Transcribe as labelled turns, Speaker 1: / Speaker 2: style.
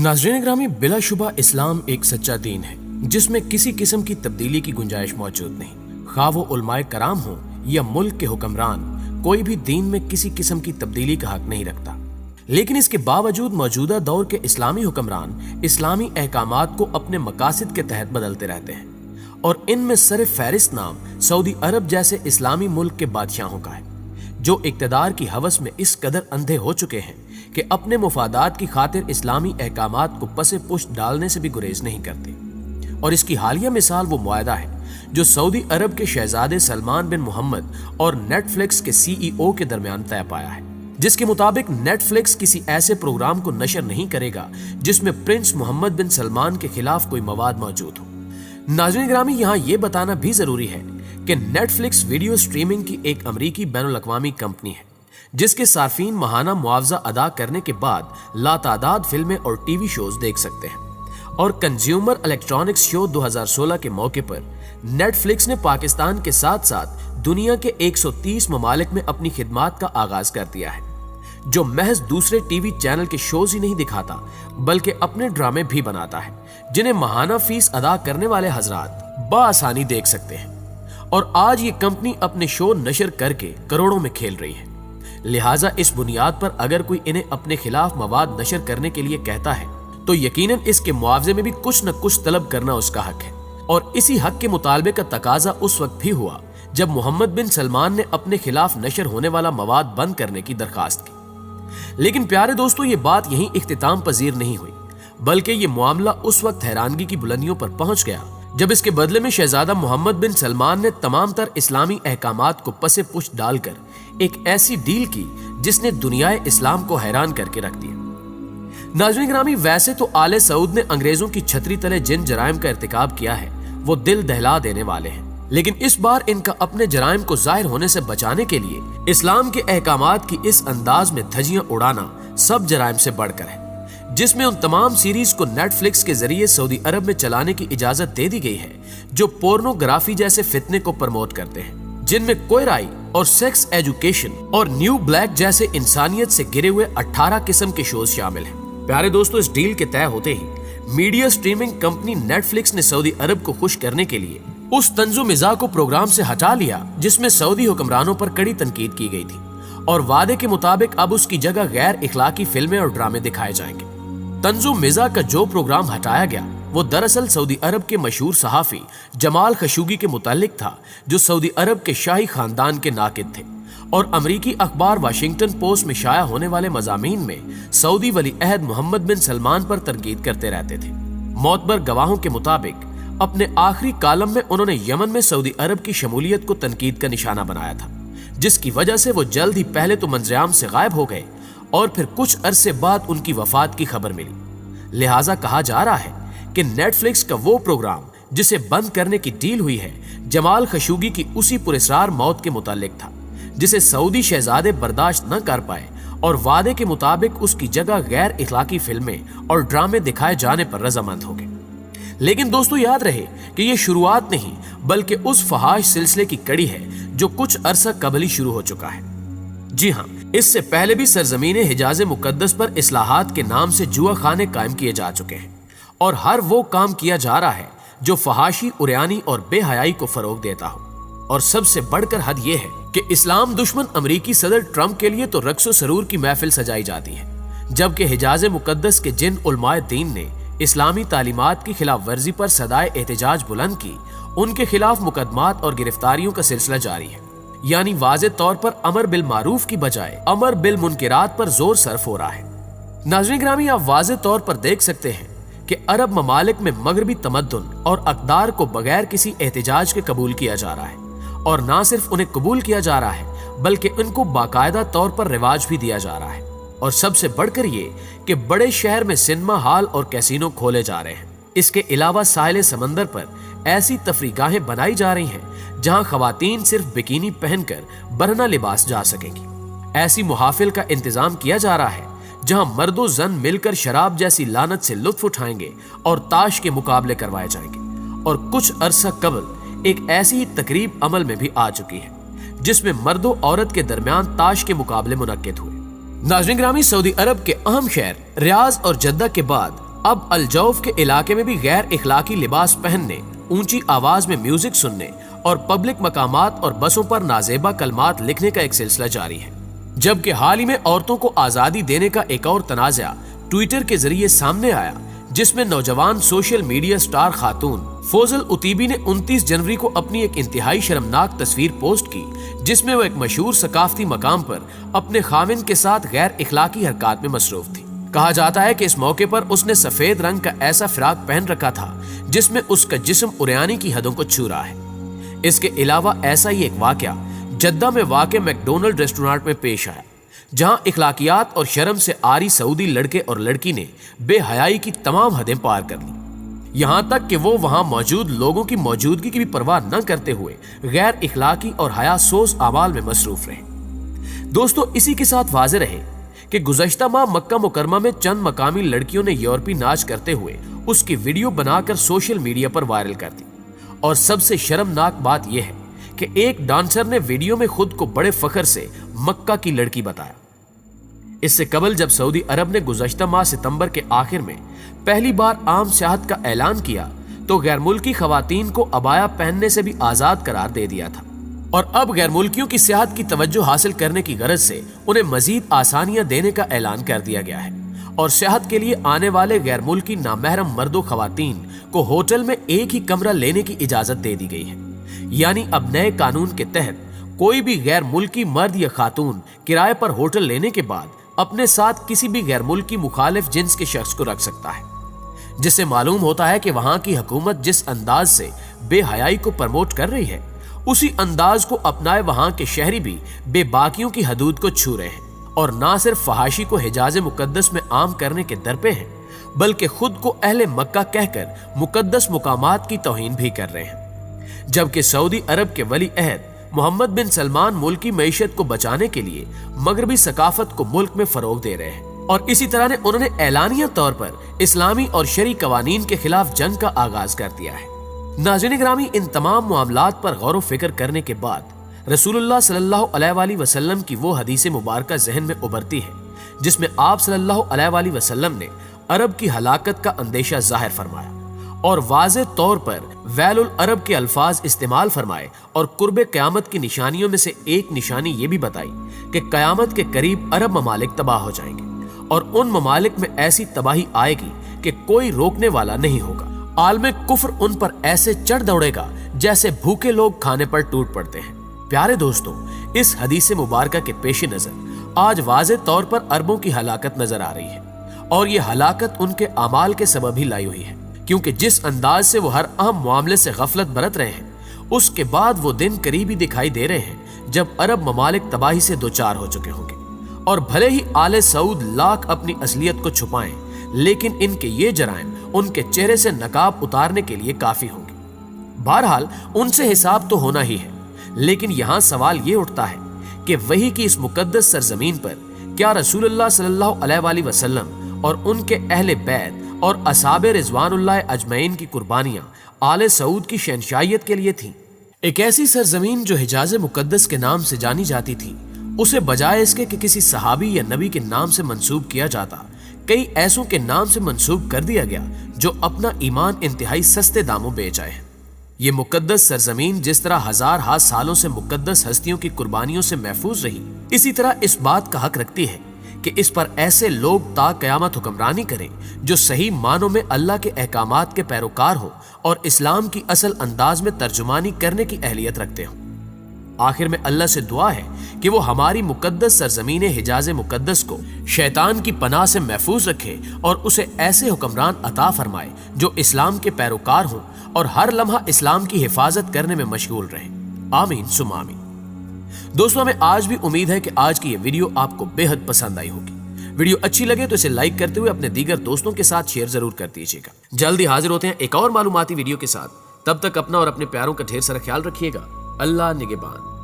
Speaker 1: नाज़रीन ग्रामी, बिला शुबा इस्लाम एक सच्चा दीन है जिसमें किसी किस्म की तब्दीली की गुंजाइश मौजूद नहीं। खा वो उलमाए कराम हो या मुल्क के हुक्मरान, कोई भी दीन में किसी किस्म की तब्दीली का हक नहीं रखता। लेकिन इसके बावजूद मौजूदा दौर के इस्लामी हुक्मरान इस्लामी अहकामात को अपने मकासद के तहत बदलते रहते हैं और इनमें सर फहरिस्त नाम सऊदी अरब जैसे इस्लामी मुल्क के बादशाहों का है, जो इक्तदार की हवस में इस कदर अंधे हो चुके हैं कि अपने मुफादात की खातिर इस्लामी अहकामात को पसे पुष्ट डालने से भी गुरेज नहीं करते। और इसकी हालिया मिसाल वो मुआहदा है जो सऊदी अरब के शहजादे सलमान बिन मोहम्मद और नेटफ्लिक्स के CEO के दरमियान तय पाया है, जिसके मुताबिक नेटफ्लिक्स किसी ऐसे प्रोग्राम को नशर नहीं करेगा जिसमें प्रिंस मोहम्मद बिन सलमान के खिलाफ कोई मवाद मौजूद हो। नाज़रीन ग्रामी, यहाँ ये बताना भी जरूरी है कि नेटफ्लिक्स वीडियो स्ट्रीमिंग की एक अमरीकी बैनुल-अक़वामी कंपनी है जिसके सार्फीन माहाना मुआवजा अदा करने के बाद लातादाद फिल्में और टीवी शोज देख सकते हैं। और कंज्यूमर इलेक्ट्रॉनिक्स शो 2016 के मौके पर नेटफ्लिक्स ने पाकिस्तान के साथ साथ दुनिया के 130 ममालिक में अपनी खिदमात का आगाज कर दिया है, जो महज दूसरे टीवी चैनल के शोज ही नहीं दिखाता बल्कि अपने ड्रामे भी बनाता है जिन्हें माहाना फीस अदा करने वाले हजरात बआसानी देख सकते हैं। और आज ये कंपनी अपने शो नशर करके करोड़ों में खेल रही है। लिहाजा इस बुनियाद पर अगर कोई इन्हें अपने खिलाफ मवाद नशर करने के लिए कहता है तो यकीनन इसके मुआवजे में भी कुछ न कुछ तलब करना उसका हक है। और इसी हक के मुतालबे का तकाजा उस वक्त भी हुआ जब मोहम्मद बिन सलमान ने अपने खिलाफ नशर होने वाला मवाद बंद करने की दरखास्त की। लेकिन प्यारे दोस्तों, ये बात यहीं इख्तिताम पजीर नहीं हुई, बल्कि ये मामला उस वक्त हैरानगी की बुलंदियों पर पहुंच गया जब इसके बदले में शहजादा मोहम्मद बिन सलमान ने तमाम तर इस्लामी अहकामात को पसे पुष्ट डालकर एक ऐसी डील की जिसने दुनियाए इस्लाम को हैरान करके रख दिया। नाज़रीन ग्रामी, वैसे तो आले सऊद ने अंग्रेजों की छतरी तले जिन जराइम का इर्तिकाब किया है वो दिल दहला देने वाले हैं, लेकिन इस बार इनका अपने जराइम को जाहिर होने से बचाने के लिए इस्लाम के अहकामात की इस अंदाज में धज्जियां उड़ाना सब जराइम से बढ़कर है, जिसमें उन तमाम सीरीज को नेटफ्लिक्स के जरिए सऊदी अरब में चलाने की इजाजत दे दी गई है जो पोर्नोग्राफी जैसे फितने को प्रमोट करते हैं, जिनमें कोयराई और सेक्स एजुकेशन और न्यू ब्लैक जैसे इंसानियत से गिरे हुए 18 किस्म के शोज शामिल हैं। प्यारे दोस्तों, इस डील के तय होते ही मीडिया स्ट्रीमिंग कंपनी नेटफ्लिक्स ने सऊदी अरब को खुश करने के लिए उस तंजो मिज़ा को प्रोग्राम से हटा लिया जिसमें सऊदी हुक्मरानों पर कड़ी तनकीद की गई थी, और वादे के मुताबिक अब उसकी जगह गैर इखलाकी फिल्में और ड्रामे दिखाए जाएंगे। तंजो मिज़ा का जो प्रोग्राम हटाया गया वो दरअसल सऊदी अरब के मशहूर सहाफी जमाल खशोगी के मुतालिक था, जो सऊदी अरब के शाही खानदान के नाकिद थे और अमरीकी अखबार वाशिंगटन पोस्ट में शाया होने वाले मज़ामीन में सऊदी वली अहद मोहम्मद बिन सलमान पर तनकीद करते रहते थे। मोतबर गवाहों के मुताबिक अपने आखिरी कालम में उन्होंने यमन में सऊदी अरब की शमूलियत को तनकीद का निशाना बनाया था, जिसकी वजह से वो जल्द ही पहले तो मंजराम से गायब हो गए और फिर कुछ अरसे बाद उनकी वफात की खबर मिली। लिहाजा कहा जा रहा है कि नेटफ्लिक्स का वो प्रोग्राम जिसे बंद करने की डील हुई है जमाल खशोगी की उसी पुरस्कार मौत के मुतालिक था, जिसे सऊदी शहजादे बर्दाश्त न कर पाए और वादे के मुताबिक उसकी जगह गैर इखलाकी फिल्में और ड्रामे दिखाए जाने पर रजामंद हो गए। लेकिन दोस्तों, याद रहे कि ये शुरुआत नहीं बल्कि उस फहाश सिलसिले की कड़ी है जो कुछ अरसा कबल ही शुरू हो चुका है। जी हाँ, इससे पहले भी सरजमीन हिजाज मुकद्दस पर इस्लाहात के नाम से जुआ खाने कायम किए जा चुके हैं और हर वो काम किया जा रहा है जो फहाशी, उर्यानी और बेहयाई को फरोग देता हो। और सबसे बढ़कर हद यह है कि इस्लाम दुश्मन अमरीकी सदर ट्रंप के लिए तो रक्सो सरूर की महफिल सजाई जाती है, जबकि हिजाज मुकद्दस के जिन उलमाए दीन ने इस्लामी तालीमात की खिलाफ वर्जी पर सदाए एहतजाज बुलंद की, उनके खिलाफ मुकदमात और गिरफ्तारियों का सिलसिला जारी है। यानी वाज़े तौर पर अमर बिल मारूफ की बजाय अमर बिल मुनकिरात पर जोर सर्फ हो रहा है। नाज़रीन ग्रामी, आप वाज़े तौर पर देख सकते हैं कि अरब ममालिक में मगरबी तमद्दुन और अक़दार को बगैर किसी एहतजाज के कबूल किया जा रहा है, और ना सिर्फ उन्हें कबूल किया जा रहा है बल्कि उनको बाकायदा तौर पर रिवाज भी दिया जा रहा है। और सबसे बढ़कर ये कि बड़े शहर में सिनेमा हॉल और कैसीनो खोले जा रहे हैं। इसके अलावा साहिल समंदर पर ऐसी तफरीगाहें बनाई जा रही हैं जहां खवातीन सिर्फ बिकिनी पहनकर बरहना लिबास जा सकेंगी। ऐसी मुहाफिल का इंतजाम किया जा रहा है जहां मर्दो जन मिलकर शराब जैसी लानत से लुत्फ उठाएंगे और ताश के मुकाबले करवाए जाएंगे। और कुछ अरसा कबल एक ऐसी तकरीब अमल में भी आ चुकी है जिसमें मर्दो औरत के दरमियान ताश के मुकाबले मुनक्किद हुए। नाज़रीन ग्रामी, सऊदी अरब के अहम शहर रियाज और जद्दा के बाद اب الجوف کے علاقے میں بھی غیر اخلاقی لباس پہننے، اونچی آواز میں میوزک سننے اور پبلک مقامات اور بسوں پر نازیبا کلمات لکھنے کا ایک سلسلہ جاری ہے۔ جبکہ حال ہی میں عورتوں کو آزادی دینے کا ایک اور تنازع ٹویٹر کے ذریعے سامنے آیا، جس میں نوجوان سوشل میڈیا سٹار خاتون فوزل اتیبی نے 29 جنوری کو اپنی ایک انتہائی شرمناک تصویر پوسٹ کی، جس میں وہ ایک مشہور ثقافتی مقام پر اپنے خاوند کے ساتھ غیر اخلاقی حرکات میں مصروف تھی۔ کہا جاتا ہے کہ اس موقع پر اس نے سفید رنگ کا ایسا فراق پہن رکھا تھا جس میں اس کا جسم عریانی کی حدوں کو چھو رہا ہے۔ اس کے علاوہ ایسا ہی ایک واقعہ جدہ میں واقع میکڈونلڈ ریسٹورانٹ میں پیش آیا، جہاں اخلاقیات اور شرم سے عاری سعودی لڑکے اور لڑکی نے بے حیائی کی تمام حدیں پار کر لی، یہاں تک کہ وہ وہاں موجود لوگوں کی موجودگی کی بھی پرواہ نہ کرتے ہوئے غیر اخلاقی اور حیا سوز اعمال میں مصروف رہے۔ دوستو، اسی کے ساتھ واضح رہے کہ گزشتہ ماہ مکہ مکرمہ میں چند مقامی لڑکیوں نے یورپی ناچ کرتے ہوئے اس کی ویڈیو بنا کر سوشل میڈیا پر وائرل کر دی، اور سب سے شرمناک بات یہ ہے کہ ایک ڈانسر نے ویڈیو میں خود کو بڑے فخر سے مکہ کی لڑکی بتایا۔ اس سے قبل جب سعودی عرب نے گزشتہ ماہ ستمبر کے آخر میں پہلی بار عام سیاحت کا اعلان کیا تو غیر ملکی خواتین کو عبایا پہننے سے بھی آزاد قرار دے دیا تھا، اور اب غیر ملکیوں کی سیاحت کی توجہ حاصل کرنے کی غرض سے انہیں مزید آسانیاں دینے کا اعلان کر دیا گیا ہے، اور سیاحت کے لیے آنے والے غیر ملکی نامحرم مرد و خواتین کو ہوٹل میں ایک ہی کمرہ لینے کی اجازت دے دی گئی ہے۔ یعنی اب نئے قانون کے تحت کوئی بھی غیر ملکی مرد یا خاتون کرائے پر ہوٹل لینے کے بعد اپنے ساتھ کسی بھی غیر ملکی مخالف جنس کے شخص کو رکھ سکتا ہے، جس سے معلوم ہوتا ہے کہ وہاں کی حکومت جس انداز سے بے حیائی کو پروموٹ کر رہی ہے، اسی انداز کو اپنائے وہاں کے شہری بھی بے باکیوں کی حدود کو چھو رہے ہیں، اور نہ صرف فحاشی کو حجاز مقدس میں عام کرنے کے درپے ہیں، بلکہ خود کو اہل مکہ کہہ کر مقدس مقامات کی توہین بھی کر رہے ہیں۔ جبکہ سعودی عرب کے ولی عہد محمد بن سلمان ملکی معیشت کو بچانے کے لیے مغربی ثقافت کو ملک میں فروغ دے رہے ہیں، اور اسی طرح انہوں نے اعلانیہ طور پر اسلامی اور شرعی قوانین کے خلاف جنگ کا آغاز کر دیا ہے۔ ناظرین گرامی، ان تمام معاملات پر غور و فکر کرنے کے بعد رسول اللہ صلی اللہ علیہ وآلہ وسلم کی وہ حدیث مبارکہ ذہن میں ابھرتی ہے جس میں آپ صلی اللہ علیہ وآلہ وسلم نے عرب کی ہلاکت کا اندیشہ ظاہر فرمایا، اور واضح طور پر ویل العرب کے الفاظ استعمال فرمائے، اور قرب قیامت کی نشانیوں میں سے ایک نشانی یہ بھی بتائی کہ قیامت کے قریب عرب ممالک تباہ ہو جائیں گے، اور ان ممالک میں ایسی تباہی آئے گی کہ کوئی روکنے والا نہیں ہوگا۔ عالم کفر ان پر ایسے چڑھ دوڑے گا جیسے بھوکے لوگ کھانے پر ٹوٹ پڑتے ہیں۔ پیارے دوستوں، اس حدیث مبارکہ کے پیش نظر آج واضح طور پر عربوں کی ہلاکت نظر آ رہی ہے، اور یہ ہلاکت ان کے اعمال کے سبب ہی لائی ہوئی ہے، کیونکہ جس انداز سے وہ ہر اہم معاملے سے غفلت برت رہے ہیں، اس کے بعد وہ دن قریبی دکھائی دے رہے ہیں جب عرب ممالک تباہی سے دوچار ہو چکے ہوں گے، اور بھلے ہی آل سعود لاکھ اپنی اصلیت کو چھپائیں، لیکن ان کے یہ جرائم ان کے چہرے سے نقاب اتارنے کے لیے کافی ہوں گے۔ بہرحال ان سے حساب تو ہونا ہی ہے، لیکن یہاں سوال یہ اٹھتا ہے کہ وحی کی اس مقدس سرزمین پر کیا رسول اللہ صلی اللہ علیہ وآلہ وسلم اور ان کے اہل بیت اور اصحاب رضوان اللہ اجمعین کی قربانیاں آل سعود کی شہنشاہیت کے لیے تھیں؟ ایک ایسی سرزمین جو حجاز مقدس کے نام سے جانی جاتی تھی، اسے بجائے اس کے کہ کسی صحابی یا نبی کے نام سے منسوب کیا جاتا، کئی ایسوں کے نام سے منسوب کر دیا گیا جو اپنا ایمان انتہائی سستے داموں بیچ آئے ہیں۔ یہ مقدس سرزمین جس طرح ہزار ہا سالوں سے مقدس ہستیوں کی قربانیوں سے محفوظ رہی، اسی طرح اس بات کا حق رکھتی ہے کہ اس پر ایسے لوگ تا قیامت حکمرانی کریں جو صحیح معنوں میں اللہ کے احکامات کے پیروکار ہو اور اسلام کی اصل انداز میں ترجمانی کرنے کی اہلیت رکھتے ہوں۔ آخر میں اللہ سے دعا ہے کہ وہ ہماری مقدس سرزمین حجاز مقدس کو شیطان کی پناہ سے محفوظ رکھے اور اسے ایسے حکمران عطا فرمائے جو اسلام کے پیروکار ہوں اور ہر لمحہ اسلام کی حفاظت کرنے میں مشغول رہیں۔ آمین ثم آمین۔ دوستوں، ہمیں آج بھی امید ہے کہ آج کی یہ ویڈیو آپ کو بے حد پسند آئی ہوگی۔ ویڈیو اچھی لگے تو اسے لائک کرتے ہوئے اپنے دیگر دوستوں کے ساتھ شیئر ضرور کر دیجیے گا۔ جلدی حاضر ہوتے ہیں ایک اور معلوماتی ویڈیو کے ساتھ، تب تک اپنا اور اپنے پیاروں کا ڈھیر سارا خیال رکھیے گا۔ اللہ نگہبان۔